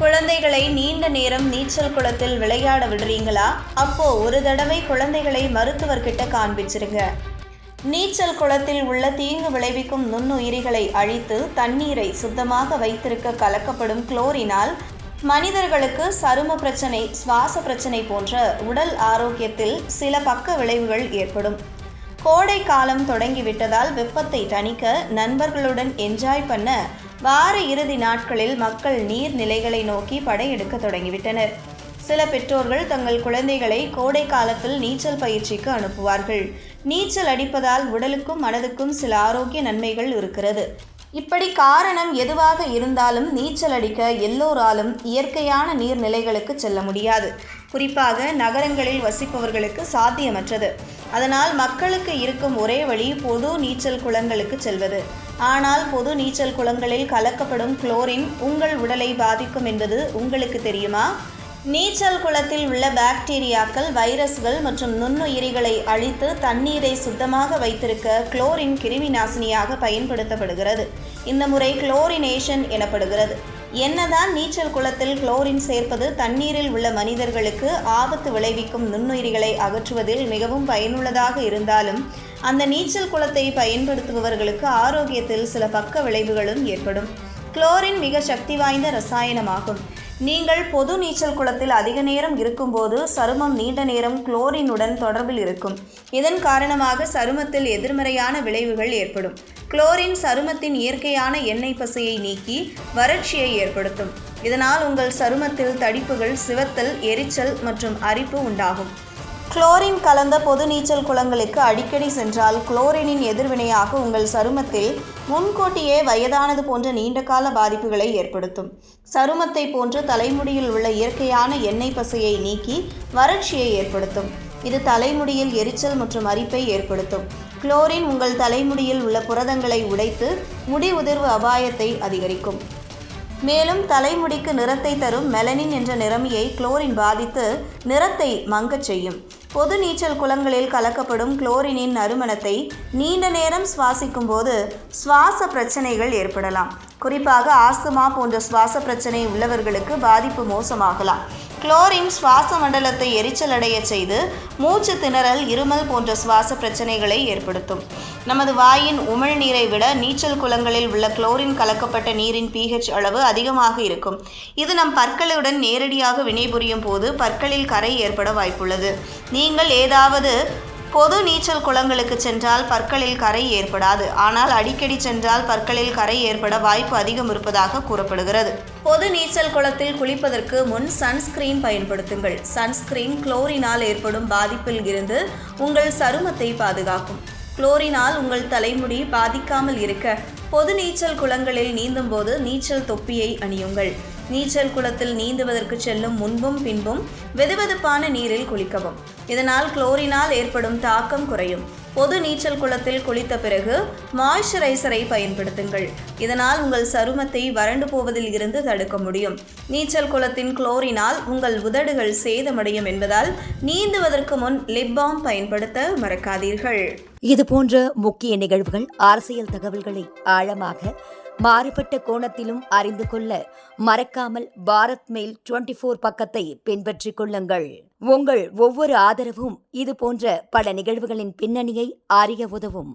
குழந்தைகளை நீண்ட நேரம் நீச்சல் குளத்தில் விளையாட விடுறீங்களா? அப்போ ஒரு தடவை குழந்தைகளை மருத்துவர்கிட்ட காண்பிச்சிருங்க. நீச்சல் குளத்தில் உள்ள தீங்கு விளைவிக்கும் நுண்ணுயிரிகளை அழித்து தண்ணீரை சுத்தமாக வைத்திருக்க கலக்கப்படும் குளோரினால் மனிதர்களுக்கு சரும பிரச்சனை, சுவாச பிரச்சனை போன்ற உடல் ஆரோக்கியத்தில் சில பக்க விளைவுகள் ஏற்படும். கோடை காலம் தொடங்கிவிட்டதால் வெப்பத்தை தணிக்க நண்பர்களுடன் என்ஜாய் பண்ண வார இறுதி நாட்களில் மக்கள் நீர்நிலைகளை நோக்கி படையெடுக்க தொடங்கிவிட்டனர். சில பெற்றோர்கள் தங்கள் குழந்தைகளை கோடை காலத்தில் நீச்சல் பயிற்சிக்கு அனுப்புவார்கள். நீச்சல் அடிப்பதால் உடலுக்கும் மனதுக்கும் சில ஆரோக்கிய நன்மைகள் இருக்கிறது. இப்படி காரணம் எதுவாக இருந்தாலும் நீச்சல் அடிக்க எல்லோராலும் இயற்கையான நீர்நிலைகளுக்கு செல்ல முடியாது. குறிப்பாக நகரங்களில் வசிப்பவர்களுக்கு சாத்தியமற்றது. அதனால் மக்களுக்கு இருக்கும் ஒரே வழி பொது நீச்சல் குளங்களுக்கு செல்வது. ஆனால் பொது நீச்சல் குளங்களில் கலக்கப்படும் குளோரின் உங்கள் உடலை பாதிக்கும் என்பது உங்களுக்கு தெரியுமா? நீச்சல் குளத்தில் உள்ள பாக்டீரியாக்கள், வைரஸ்கள் மற்றும் நுண்ணுயிரிகளை அழித்து தண்ணீரை சுத்தமாக வைத்திருக்க குளோரின் கிருமி நாசினியாக பயன்படுத்தப்படுகிறது. இந்த முறை குளோரினேஷன் எனப்படுகிறது. என்னதான் நீச்சல் குளத்தில் குளோரின் சேர்ப்பது தண்ணீரில் உள்ள மனிதர்களுக்கு ஆபத்து விளைவிக்கும் நுண்ணுயிரிகளை அகற்றுவதில் மிகவும் பயனுள்ளதாக இருந்தாலும் அந்த நீச்சல் குளத்தை பயன்படுத்துபவர்களுக்கு ஆரோக்கியத்தில் சில பக்க விளைவுகளும் ஏற்படும். குளோரின் மிக சக்தி வாய்ந்த ரசாயனமாகும். நீங்கள் பொது நீச்சல் குளத்தில் அதிக நேரம் இருக்கும்போது சருமம் நீண்ட நேரம் குளோரினுடன் தொடர்பில் இருக்கும். இதன் காரணமாக சருமத்தில் எதிர்மறையான விளைவுகள் ஏற்படும். குளோரின் சருமத்தின் இயற்கையான எண்ணெய் பசையை நீக்கி வறட்சியை ஏற்படுத்தும். இதனால் உங்கள் சருமத்தில் தடிப்புகள், சிவத்தல், எரிச்சல் மற்றும் அரிப்பு உண்டாகும். குளோரின் கலந்த பொது நீச்சல் குளங்களுக்கு அடிக்கடி சென்றால் குளோரினின் எதிர்வினையாக உங்கள் சருமத்தில் முன்கூட்டியே வயதானது போன்ற நீண்டகால பாதிப்புகளை ஏற்படுத்தும். சருமத்தை போன்று தலைமுடியில் உள்ள இயற்கையான எண்ணெய் பசையை நீக்கி வறட்சியை ஏற்படுத்தும். இது தலைமுடியில் எரிச்சல் மற்றும் அரிப்பை ஏற்படுத்தும். குளோரின் உங்கள் தலைமுடியில் உள்ள புரதங்களை உடைத்து முடி உதிர்வு அபாயத்தை அதிகரிக்கும். மேலும் தலைமுடிக்கு நிறத்தை தரும் மெலனின் என்ற நிறமியை குளோரின் பாதித்து நிறத்தை மங்கச் செய்யும். பொது நீச்சல் குளங்களில் கலக்கப்படும் குளோரினின் நறுமணத்தை நீண்ட நேரம் சுவாசிக்கும் போது சுவாச பிரச்சனைகள் ஏற்படலாம். குறிப்பாக ஆஸ்துமா போன்ற சுவாச பிரச்சனை உள்ளவர்களுக்கு பாதிப்பு மோசமாகலாம். குளோரின் சுவாச மண்டலத்தை எரிச்சல் அடைய செய்து மூச்சு திணறல், இருமல் போன்ற சுவாச பிரச்சனைகளை ஏற்படுத்தும். நமது வாயின் உமிழ்நீரை விட நீச்சல் குளங்களில் உள்ள குளோரின் கலக்கப்பட்ட நீரின் pH அளவு அதிகமாக இருக்கும். இது நம் பற்களுடன் நேரடியாக வினைபுரியும் போது பற்களில் கரை ஏற்பட வாய்ப்புள்ளது. நீங்கள் ஏதாவது பொது நீச்சல் குளங்களுக்கு சென்றால் பற்களில் கரை ஏற்படாது. ஆனால் அடிக்கடி சென்றால் பற்களில் கரை ஏற்பட வாய்ப்பு அதிகம் இருப்பதாக கூறப்படுகிறது. பொது நீச்சல் குளத்தில் குளிப்பதற்கு முன் சன்ஸ்கிரீன் பயன்படுத்துங்கள். சன்ஸ்கிரீன் குளோரினால் ஏற்படும் பாதிப்பில் இருந்து உங்கள் சருமத்தை பாதுகாக்கும். குளோரினால் உங்கள் தலைமுடி பாதிக்காமல் இருக்க பொது நீச்சல் குளங்களில் நீந்தும் போது நீச்சல் தொப்பியை அணியுங்கள். நீச்சல் குளத்தில் நீந்துவதற்கு செல்லும் முன்பும் பின்பும் வெதுவெதுப்பான நீரில் குளிக்கவும். இதனால் குளோரினால் ஏற்படும் தாக்கம் குறையும். பொது நீச்சல் குளத்தில் குளித்த பிறகு மாய்ஸ்சரைசரை பயன்படுத்துங்கள். இதனால் உங்கள் சருமத்தை வறண்டு போவதில் இருந்து தடுக்க முடியும். நீச்சல் குளத்தின் குளோரினால் உங்கள் உதடுகள் சேதமடையும் என்பதால் நீந்துவதற்கு முன் லிப் பாம் பயன்படுத்த மறக்காதீர்கள். இதுபோன்ற முக்கிய நிகழ்வுகள், அரசியல் தகவல்களை ஆழமாக மாறுபட்ட கோணத்திலும் அறிந்து கொள்ள மறக்காமல் பாரத் மெயில் 24 பக்கத்தை பின்பற்றிக் கொள்ளுங்கள். உங்கள் ஒவ்வொரு ஆதரவும் இதுபோன்ற பல நிகழ்வுகளின் பின்னணியை அறிய உதவும்.